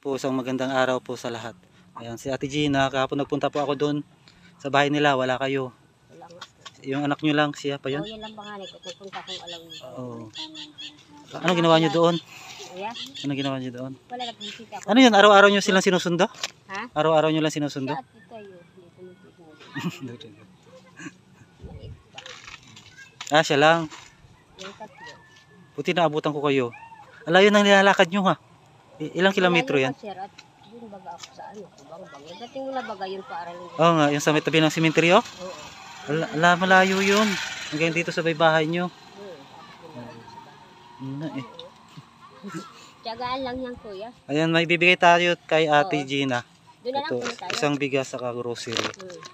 po, isang magandang araw po sa lahat. Ayan, si Ate Gina, kahapon nagpunta po ako doon sa bahay nila, wala kayo. Wala nga. Yung anak nyo lang, siya pa yun? Oo, yan lang panganay ko. Nagpunta kong alam niyo. Oo. Ano ginawa nyo doon? Kuya, Ano ginawa nyo doon? wala nagpipita ako. Ano yun, araw-araw nyo silang sinusundo? Ha? Araw-araw nyo lang sinusundo? Siya at ito yun. Dito mo maliit pa. Siya lang. Yung tatlo. Buti naabutan ko kayo. Alayo nang nilalakad nyo ha. Ilang kilometro yan? Sir, at yun baga ako sa ano, bang. Dating mo na baga yun paaralan. Oo nga, yung sa may tabi ng simenteryo? Oo. Malayo yun. Hanggang dito sa bahay nyo. Tiyagaan lang yan, kuya. Ayan, may bibigay tayo kay Ate Gina. Doon na lang Ito, puno tayo. isang bigas sa grocery.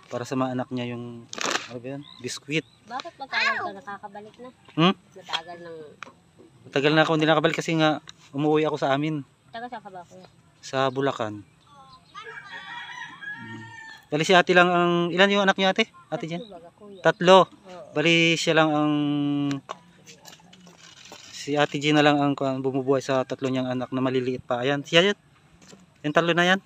Para sa mga anak niya yung, ano ba yan? Biskuit. Bakit matagal ka nakakabalik na? Matagal ng... Matagal na ako hindi nakabalik kasi nga umuwi ako sa amin. Taga saan ka ba, kuya? Sa Bulacan. Bali si ate lang ang, ilan yung anak niya ate? Ate Jen? Tatlo. Bali siya lang ang, si Ate Gina lang ang bumubuhay sa tatlo niyang anak na maliliit pa. Ayan, siya yun. Yung tatlo na yan.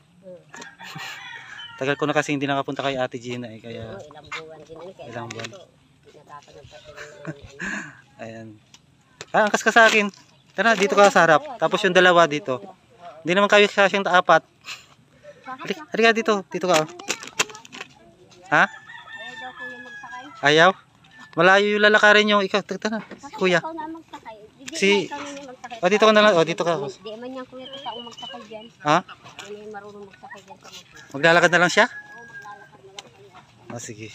Tagal ko na kasi hindi nakapunta kay Ate Gina eh, kaya ilang buwan din kaya ilang buwan. Ayan. Ayan. Angkas ka sa akin. Tara, dito ka sa harap. Tapos yung dalawa dito. Hindi naman kayo kasyang apat. Halika dito. Dito ka. Ha? Ayaw daw kuya magsakay. Ayaw? Malayo yung lalakarin nyo. Ikaw, tara. Kuya. Ikaw na magsakay. O, dito ka na lang. O, dito ka. Di man yan kuya ito taong magsakay dyan. Ha? Ano yung marunong magsakay dyan sa mga. Maglalakad na lang siya? Oo, maglalakad na lang kayo. O, sige.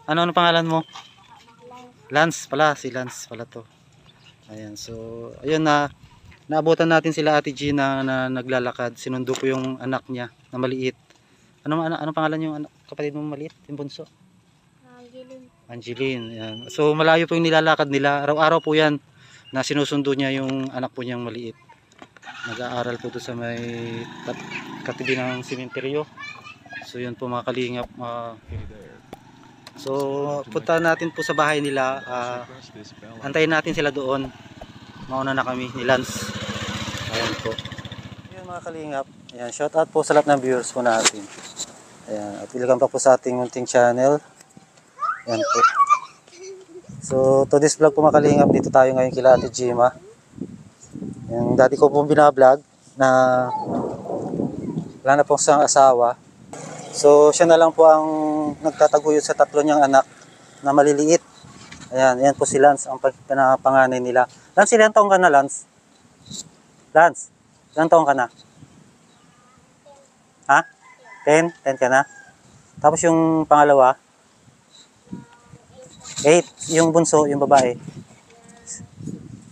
Ano pangalan mo? Lance pala. Si Lance pala to. Ayan. So, ayun na. Naabutan natin sila Ate Gina na naglalakad. Sinundo po yung anak niya na maliit. Ano pangalan yung anak, kapatid mo maliit? Yung bunso? Angeline. Ayan. So, malayo po yung nilalakad nila. Araw-araw po yan na sinusundo niya yung anak po niyang maliit. Nag-aaral po doon sa may katibi ng simenteryo. So, yun po mga kalingap. So, punta natin po sa bahay nila. Antayin natin sila doon. Mauna na kami ni Lance. Ayan po. Ayan mga kalingap. Ayan, shout out po sa lahat ng viewers po natin. Ayan, at welcome pa po sa ating munting channel. Ayan po. So, today's vlog po mga kalingap. Dito tayo ngayon kila Ate Gina. Yung dati ko pong binablog na wala na pong isang asawa. So, siya na lang po ang nagtataguyod sa tatlo niyang anak na maliliit. Ayan, ayan po si Lance, ang panganay nila. Lance, ilang taong ka na, Lance? Lance, ilang taong ka na? Ha? 10? 10 ka na? Tapos yung pangalawa? 8. Yung bunso, yung babae?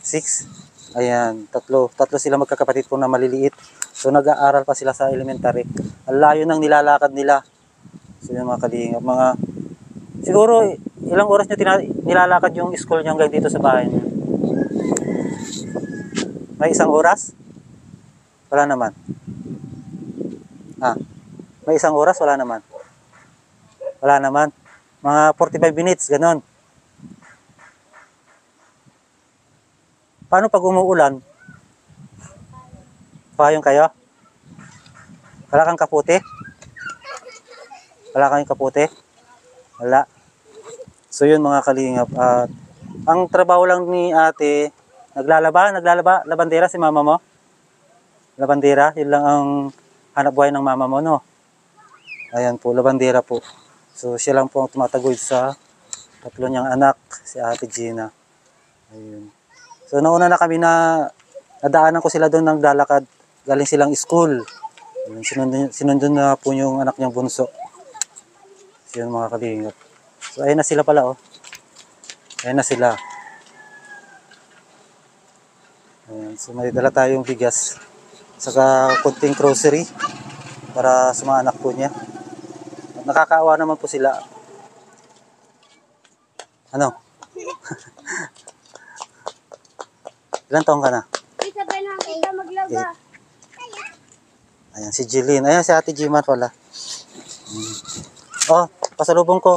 6? Ayan, tatlo sila magkakapatid po na maliliit. So nag-aaral pa sila sa elementary. Ang layo ng nilalakad nila. So yung mga kalingap, siguro ilang oras nyo nilalakad yung school nyo hanggang dito sa bahay nyo? May isang oras? Wala naman. May isang oras? Wala naman. Wala naman. Mga 45 minutes, ganon. Paano pag umuulan? Payong kayo? Wala kang kaputi? Wala kang kaputi? Wala. So yun mga kalingap. Ang trabaho lang ni ate, naglalaba, labandera si mama mo? Labandera, yun lang ang hanap buhay ng mama mo, no? Ayan po, labandera po. So siya lang po ang tumataguyod sa tatlo niyang anak, si Ate Gina. Ayun. So nauna na kami na nadaanan ko sila doon naglalakad. Galing silang school. Sinundo na po yung anak niyang bunso. So yun mga kalingap. So ayun na sila pala oh. Ayun na sila. Ayan. So may dala tayong bigas. Saka kunting grocery para sa mga anak po niya. At nakakaawa naman po sila. Ano? Ilan taong ka na? Sabay na kita maglaba. Ayan, si Jeline. Ayan, si Ate Gina pala. Oh, pasalubong ko.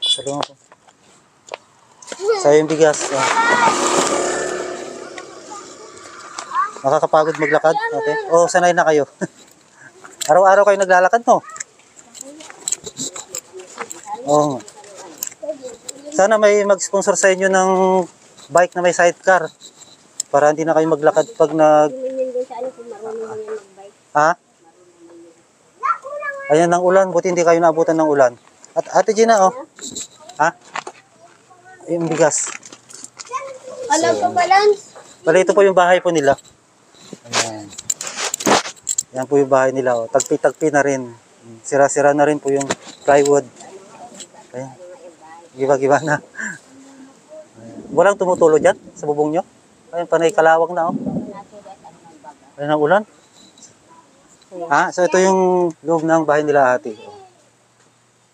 Pasalubong ko. Sa'yo yung bigas. Nakakapagod maglakad? Okay. O, sanay na kayo. Araw-araw kayo naglalakad, no? Oo. Sana may mag-sponsor sa inyo ng bike na may sidecar. Para hindi na kayo maglakad pag nag... Yun doon sa ano kung marunong man yan mag-bike. Ha? Ayan ang ulan. Buti hindi kayo naabutan ng ulan. At Ate Gina, oh. Ha? Yung bigas. Alam ko balance. Bali, ito po yung bahay po nila. Ayan. Yan po yung bahay nila. Oh. Tagpi-tagpi na rin. Sira-sira na rin po yung plywood. Ayan. Giba-giba na. Ayan. Walang tumutulo dyan sa bubong nyo? Ayan, panay kalawang na. Oh. Ayan ang ulan. Ha? So ito yung loob ng bahay nila ate.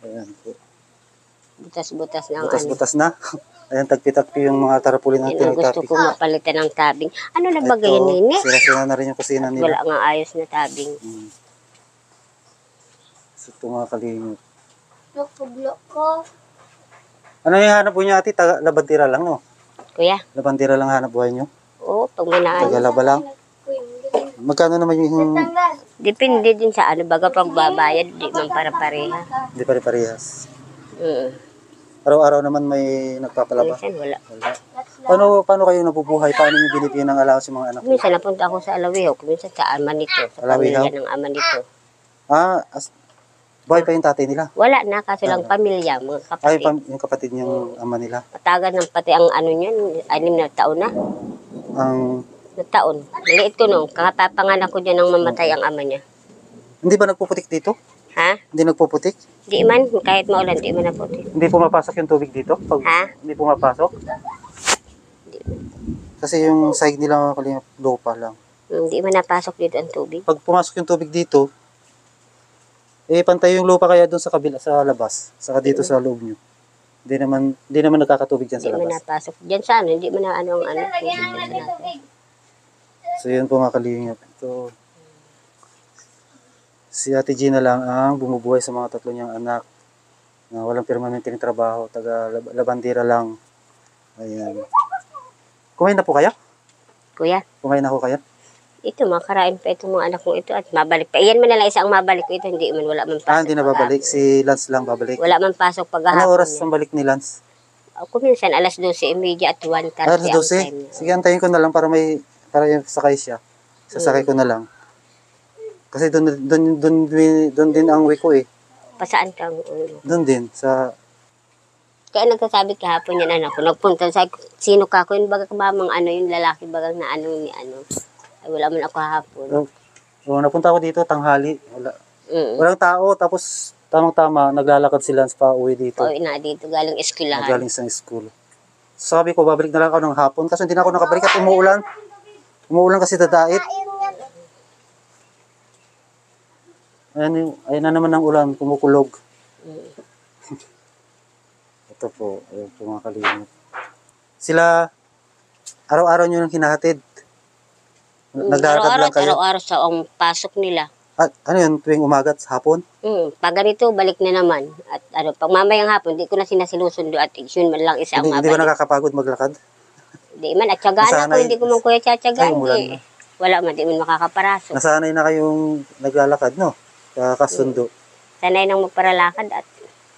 Ayan po. Butas-butas na ang ano. Butas-butas na. Ayan, tagpi-tagpi yung mga tarpaulin ng Yun ang gusto tinatapik. ko mapalitan ng tabing. Ano na ba ganyan, Nini? Sira-sira na rin yung kusina nila. Wala nga ayos na tabing. So ito mga kalingap. Blok ko. Ano yung hanap buhay niyo ate? Labandira lang, no? Kuya? Labandira lang hanap buhay niyo? Oo, pag may naan. Tagalaba lang? Magkano naman yung... Depende din sa ano. Baga pagbabayad, di man para pareha. Hindi pare-parehas. Araw-araw naman may nagpapalaba. Minsan wala. Wala. Paano kayo nabubuhay? Paano niyo binibigyan ng allowance yung mga anak niyo? Minsan napunta ako sa Alawiho. Minsan sa ama nito. Sa Alawiho? pamilya ng ama nito. Buhay pa yung tatay nila? Wala na, kaso lang pamilya, mga Ay, kapatid. yung kapatid niyang ama nila. Patagan ng pati ang ano niyan, 6 na taon na. Ang... Na taon. Maliit ko nung, kakapapanganak ko dyan nang mamatay ang ama niya. Hindi ba nagpuputik dito? Ha? Hindi nagpuputik? Di man, kahit maulan, di man na puti. Hindi pumapasok yung tubig dito? Ha? Hindi pumapasok? Kasi yung side nila kalingap lupa lang. Hindi man napasok dito ang tubig. Pag pumasok yung tubig dito, pantay yung lupa kaya doon sa kabila, sa labas. Saka dito sa loob nyo. Hindi naman nagkakatubig dyan Hindi sa man labas. napasok. Dyan sa ano, hindi man na ano ang ano. Natin. So yun po mga kalingap. Ito, si Ate Gina lang ang bumubuhay sa mga tatlo niyang anak na walang permanenteng trabaho, taga labandira lang. Ayan. Kumain na po kayo? Kuya, Kumain na po kayo? ito, makarain pa itong mga anak kong ito at mabalik pa. Iyan man na lang isa ang mabalik ko ito, hindi man, wala man pasok. Hindi na babalik. Si Lance lang babalik. Wala man pasok paghahapon. Ano oras ang balik ni Lance? Ako minsan, alas 12:30 at 1:30 Alas ang 12. time niya. Sige, antayin ko na lang para yung sakay siya. Sasakay ko na lang. Kasi doon din ang way ko eh. Pasaan kang ulo? Doon din sa Kaya nagsasabi kahapon yan, anak ko, nagpunta sa sino ka ko, yung baga ka ba mga ano, yung lalaki bagang na ano ni ano. Ay, wala man ako hapon. napunta ako dito tanghali. Walang tao tapos tamang-tama naglalakad si Lance pa uwi dito. Pauwi na dito, galing eskwelahan. Galing sa school. Sabi ko babalik na lang ako ng hapon kasi hindi na ako nakabalik at umuulan. Umuulan kasi dadait. Ayan na naman ang ulan, kumukulog. Ito po, ayun po mga kalingap. Sila, araw-araw nyo nang hinahatid. Naglalakad lang kayo. Araw-araw sa ang pasok nila. At ano yun, tuwing umaga at hapon? Pag ganito, balik na naman. At ano, pag mamayang hapon, di ko na sinasilusundo at yun man lang isa ang Hindi ba mabalik. nakakapagod maglakad? Di man, at tsagaan ako, hindi ko man kuya Ay, tsatsagaan. umulan Eh. Wala man, di man makakaparaso. Nasanay na kayong naglalakad, no? Kasundo. Sanay nang magparalakad at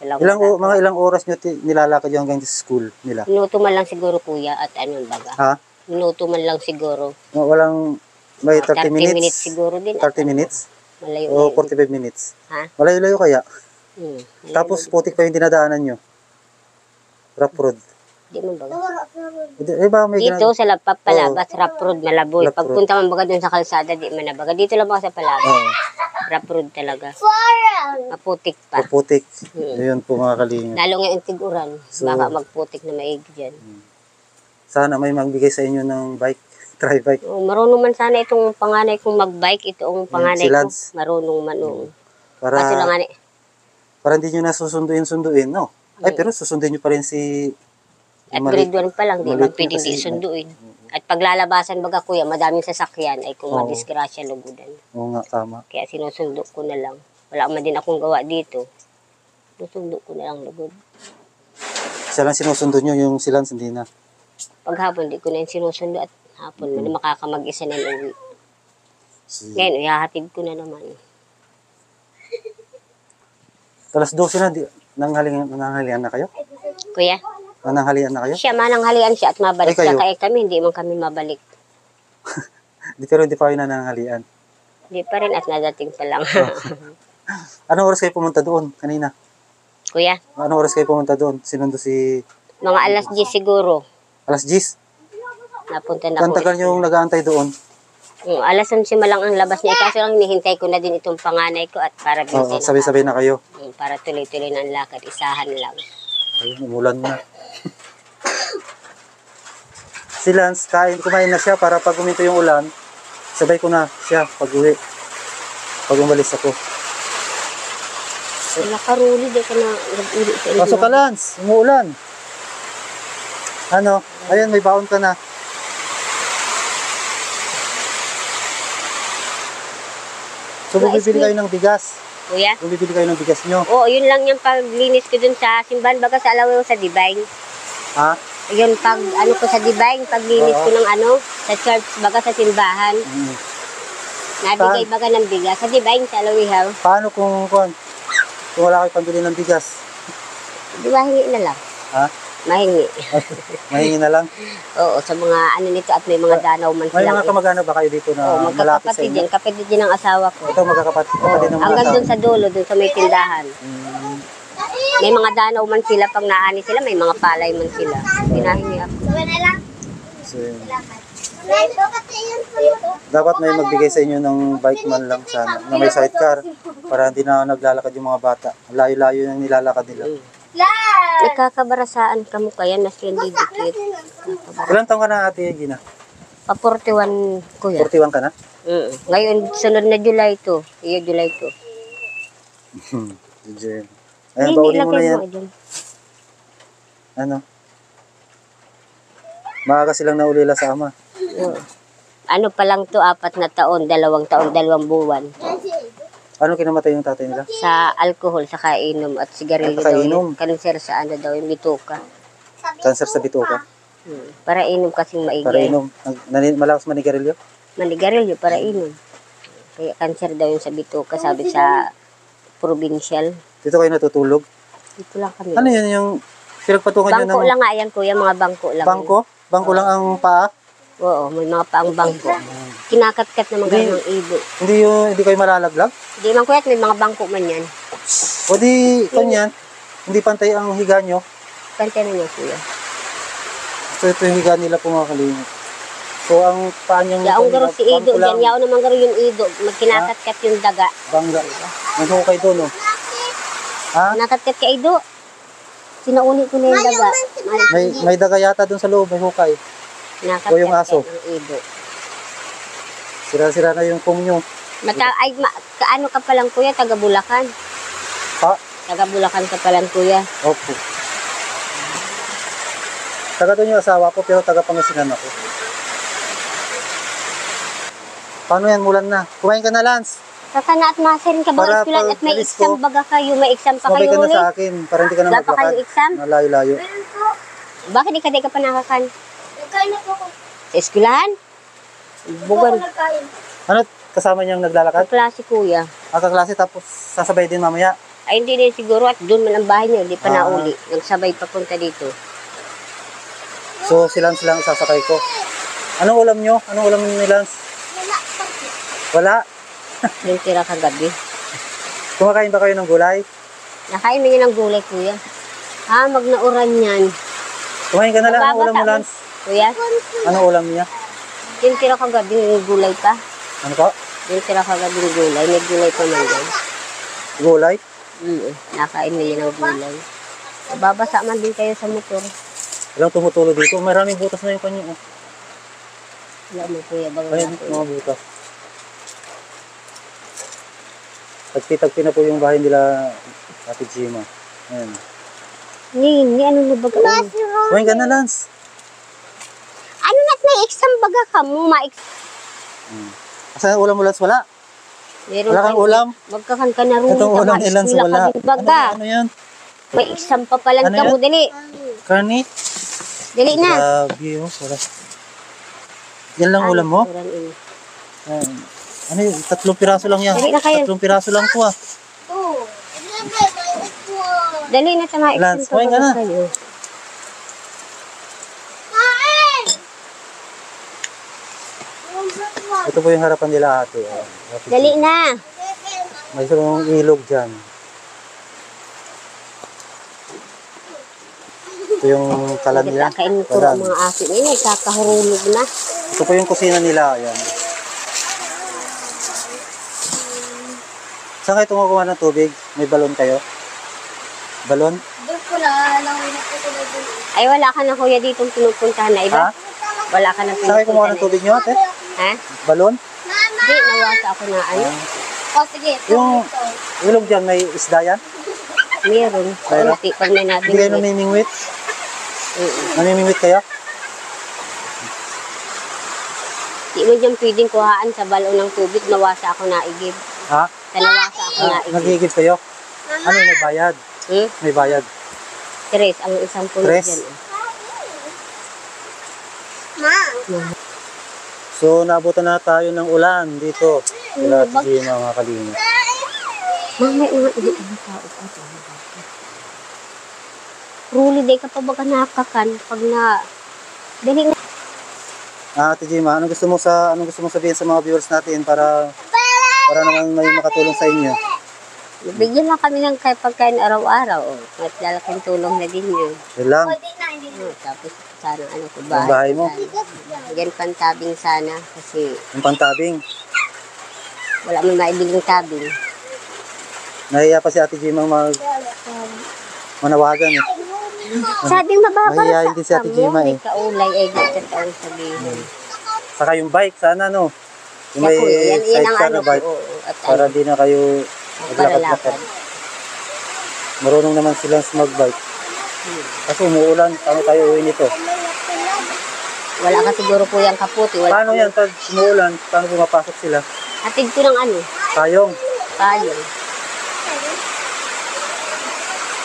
walang Mga ilang oras nyo nilalakad yung hanggang sa school nila? minuto man lang siguro kuya at ano baga. Ha? Minuto man lang siguro. Walang, may 30 minutes? siguro din. 30 minutes? Malayo. O 45 minutes? Ha? Malayo-layo kaya? Malayo. Tapos putik pa yung dinadaanan nyo? Rough road? Di man baga. Ba, may Dito sa Palabas, Rap Road, Malaboy. Rap Road. Pagpunta man baga dun sa kalsada, di man na baga. Dito lang ako sa Palabas. Oo. Rap Road talaga. Maputik pa. Putik. Ayun po mga kalingap. Lalo ngayon tiguran. So- Baka magputik na maigi dyan. Sana may magbigay sa inyo ng bike, try bike. Marunong man sana itong panganay kong magbike. Itong si panganay ko. Lance. Marunong man. Kaso lang nga Para hindi nyo na susunduin, no? Ay, pero susundin nyo pa rin si... at grade 1 pa lang, di maliit man pwedeng kasi- di sunduin. At paglalabasan baga kuya, madaming sasakyan ay kung Oo. madisgrasya lugudan. Oo nga, tama. Kaya sinusundo ko na lang. Wala man din akong gawa dito. Susundo ko na lang lugod. Siya lang sinusundo nyo, yung si Lance hindi na. Paghapon, di ko na yung sinusundo at hapon man, makakamag-isa na yung uwi. Ngayon, ihahatid ko na naman. Alas 12 na, nanghalian na kayo? Kuya, Nanghalian na kayo? siya mananghalian siya at mabalik Ay, kayo? siya. Kaya kami, hindi man kami mabalik. Pero hindi pa kayo nanghalian. Hindi pa rin at nadating pa lang. Anong oras kayo pumunta doon kanina? Kuya, Anong oras kayo pumunta doon? Sinundo si mga alas 10 siguro. alas 10? Napunta na Ang ako. tagal yung nag-aantay doon. Alas 11 malang ang labas niya. Kaso lang hinihintay ko na din itong panganay ko at para Oo, busy na sabay-sabay na kayo. para tuloy-tuloy na ang lakad. Isahan lang. Ayun, umulan na. Si Lance, kumain na siya para pag uminto yung ulan, sabay ko na siya pag uwi. Pag umalis ako. Wala ka ruli, di ka na nag-uli sa inyo. Pasok ka, Lance. Umuulan. Ano? Ayun, may baon ka na. So, bumibili kayo ng bigas. Kuya? Bumibili kayo ng bigas nyo. Oo, yun lang yung paglinis ko dun sa simbahan. Baga sa alaw sa Divine. Ha? Yun, pag ano ko sa Divine, paglinis ko ng ano, sa church, baga sa simbahan. Mm. Nabigay baga ng bigas. Sa Divine, sa Alawihaw. Paano kung wala kayo pambili ng bigas? Di ba, hingi na lang. Ha? Mahingi. Mahingi na lang. Oo, sa mga ano nito at may mga danaw man May silang. mga kamag-anak ba kayo dito na Oo, malapit sa magkakapatid inyo? yan. Kapatid din ang asawa ko. Ito magkakapatid Oo, ng mga hanggang asawa. dun sa dulo, dun sa may tindahan. Mm. May mga danaw man sila, pag naani sila, may mga palay man sila. Pinahingi ako. So, dapat may magbigay sa inyo ng bike man lang sana, na may sidecar, para hindi na naglalakad yung mga bata. Layo-layo yung nilalakad nila. Nagkakabarasaan ka mo kaya na siya didikit. Ilan taong ka na, Ate Gina? Pa 41 kuya. 41 ka na? Ngayon, sunod na July 2. Iyo, July 2. Diyan. Ayan, baunin mo na yan. Dyan. Ano? Maaga silang naulila sa ama. Oo. Ano pa lang to, 4 na taon, 2 taon, 2 buwan. Ano kinamatay yung tatay nila? Sa alcohol, sa kainom at sigarilyo daw. Kainom? Kanser sa ano daw, yung bituka. Cancer sa bituka. Para inom kasing maigi. Para inom. Malakas manigarilyo? Manigarilyo para inom. Kaya cancer daw yung sa bituka, sabi sa provincial. Dito kayo natutulog? Dito lang kami. Ano yun yung pinagpatungan nyo Bangko ng... lang nga yan kuya, mga bangko lang. Bangko? Bangko lang ang paa? Oo, may mga paang bangko. Kinakatkat naman Hindi. ganun ng ibo. Hindi kayo malalaglag? Hindi man kuya, may mga bangko man yan. O di, kanyan, hindi pantay ang higa nyo. Kante na niya kuya. So ito yung higa nila po mga kalingap. So ang paa niyang... Yaong garo si Ido, bangko lang, yan yaong naman garo yung Ido. Magkinakatkat yung daga. Bangga. May hukay doon, no? Ha? Kinakatkat ka Ido. Sinauni ko na yung daga. May daga yata doon sa loob, may hukay. Kinakatkat O yung aso. ka ng Ido. Sira-sira na yung pong nyo. Kaano ka palang kuya, taga Bulacan. Ha? Taga Bulacan ka palang kuya. Opo. Taga doon yung asawa ko, pero taga Pangasinan ako. Paano yan, mulan na? Kumain ka na, Lance. Kakana at maserin ka Para ba eskulan at may pag-alis exam ko, baga kayo, may exam pa Sumabay kayo ka na ulit. sa akin, para hindi ka na Wala pa maglakad. kayong exam? Malayo-layo. Bakit di ka pa nakakan? Nagkain na po ako. Sa eskwelahan? Bugan. Nagkain. Ano, kasama niyang naglalakad? Ang klase kuya. Ang kaklase, tapos sasabay din mamaya. Ay hindi din siguro at doon man ang bahay niyo, di pa Ah. nauli. Nagsabay papunta dito. So, silang sasakay ko. Anong ulam nyo? Anong ulam ni Lance? Wala. Wala? Yung tira kagabi. Kumakain ba kayo ng gulay? Nakain mo yun ng gulay kuya. Ha, magnauran yan. Kumain ka na lang. Anong ulam mo, Mababasa Lance? Kuya, Anong ulam niya? yung tira kagabi yung gulay pa. Ano po? Yung tira kagabi yung gulay. May gulay pa man yan. Gulay? Nakain mo yun ng gulay. Babasa man din kayo sa motor. Walang tumutulo dito. Maraming butas na yung kanya. Oh. Wala mo kuya, bago Ayun, na mga butas. Tagpi-tagpi na po yung bahay nila Ate Gima. Ayan. Ni ano na baga? Kumain ka na, Lance. Ano na't may exam baga ka mo? Asan ang ulam mo, Lance? Wala? Meron Wala kang ulam? Magkakan ka na rin. Itong ulam ni Lance, wala. Baga. Ano yan? May exam pa palang Ano ka mo. yan? Dali. Karni? Dali na. Grabe, oh. Wala. Yan lang ulam mo? Uran ini. Ayan. Ano yun? 3 piraso lang yan. Dali na kayo. 3 piraso lang po ah. Dali na sa mga Lance, kumain ka na. Ito po yung harapan nila ate. Dali na. May isang ilog dyan. Ito yung kalan nila. Kainin ko ang mga asin. Ay, nagkakahulog na. Ito po yung kusina nila. Ayan. Saan kayo tumukuha ng tubig? May balon kayo? Balon? Doon ko na, ay, wala ka na kuya ditong pinupuntahan na iba? Ha? Wala ka na Saan kayo kumuha ng tubig nyo ate? Ha? Balon? Hindi, nawasa ako na ano. Sige. Yung ilog dyan, may isda yan? Meron. Mayroon? Pag may natin. Hindi kayo namimingwit? Namimingwit kayo? Di mo dyan pwedeng kuhaan sa balon ng tubig. Nawasa ako na igib. Ha? Nawasa ako na igib. Nagigib kayo? Ano yung may bayad? May bayad. Tres, ang isang puno Tres? dyan. So, naabutan na tayo ng ulan dito. Wala at hindi mga kalinga. Mamay nga, hindi ang tao pa. Ruli day ka pa baga nakakan pag na... Dali na. Ate Jima, anong gusto mo sabihin sa mga viewers natin para naman may makatulong sa inyo? Bigyan lang kami ng pagkain araw-araw. At lalaking tulong na din yun. Yun lang. Tapos sana ano ko Yung bahay mo? Bigyan pantabing sana kasi Yung pantabing. wala man maibiling tabing. Nahiya pa si Ate Jima manawagan eh. Sabing mababa Mahihayin din si Ate Jima eh. May kaulay ay gagawin sabihin. Saka yung bike, sana no? Yung may Yan ang sidecar ano na bike. ko. At Para di na kayo maglakad-lakad. palalakad. Marunong naman silang mag-bike. Kasi umuulan, paano tayo uwi nito? Wala ka siguro po yung kaputi. Wala Paano yan pag umuulan? Paano pumapasok sila? Atid ko ng ano? Tayong. Tayo.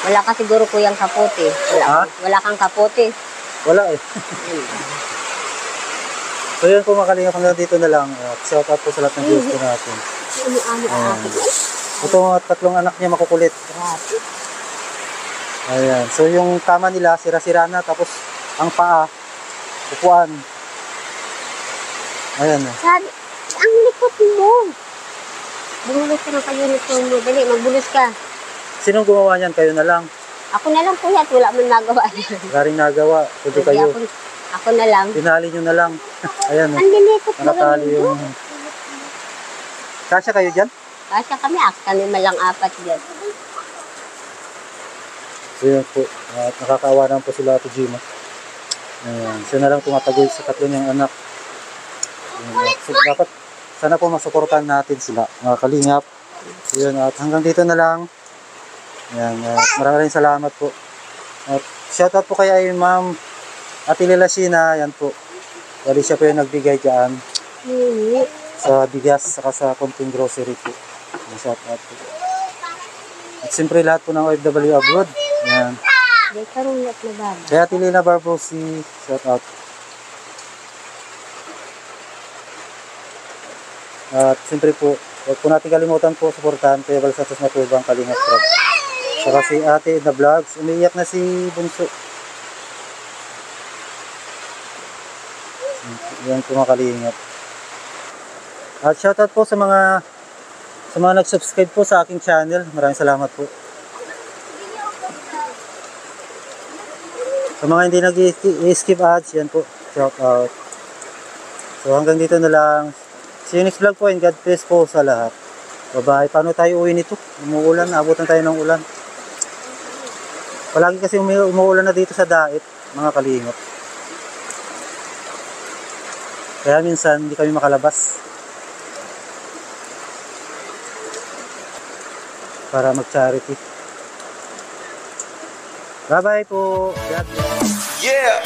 Wala ka siguro po yung kaputi. Ha? Wala kang kaputi. Wala eh. So yun po mga kalingap, hanggang dito na lang. Shout out po sa lahat ng viewers ko natin. Ano akin? Ito mga 3 anak niya makukulit. Grabe. Ayan. So yung kama nila, sira-sira na. Tapos ang paa, upuan. Ayan. Sabi, ang likot mo. Bumulos ka ng ka-uniform mo. Dali, magbulos ka. Sinong gumawa niyan? Kayo na lang. Ako na lang kuya at wala man nagawa. Garing nagawa. Pwede kayo. Ako na lang. Tinali nyo na lang. Ayan. Ang lilikot ba Nakatali yung... Kasya kayo dyan? Kasya kami, kami malang 4 dyan. So yun po. At nakakaawa naman po sila Ate Jima. Ayan. Siya na lang tumatagoy sa 3 niyang anak. Ayan. So, dapat sana po masuportahan natin sila. Mga kalingap. So yun. At hanggang dito na lang. Ayan. At maraming salamat po. At shoutout po kay Ma'am Ate Lila Sheena. Ayan po. Dali siya po yung nagbigay dyan. Sa bigas saka sa konting grocery po. Shoutout po. At siyempre lahat po ng OFW abroad. Ayan. Di karunat na ba? Kaya Ate Lina Barbosi, shout out. At siyempre po, huwag po natin kalimutan po, suportahan Kuya Bal Santos Matubang, Kalingap Rob. Saka si Ate na vlogs, umiiyak na si Bunso. Yan po mga kalingap. At shout out po sa mga nag-subscribe po sa aking channel. Maraming salamat po. Sa mga hindi nag-skip ads, yan po. Shout out. So hanggang dito na lang. See you next vlog po and God bless po sa lahat. Bye-bye. Paano tayo uwi nito? Umuulan. Abutan tayo ng ulan. Palagi kasi umuulan na dito sa Dait, mga kalingap. Kaya minsan hindi kami makalabas. Para mag-charity. Bye-bye po. God bless. Yeah.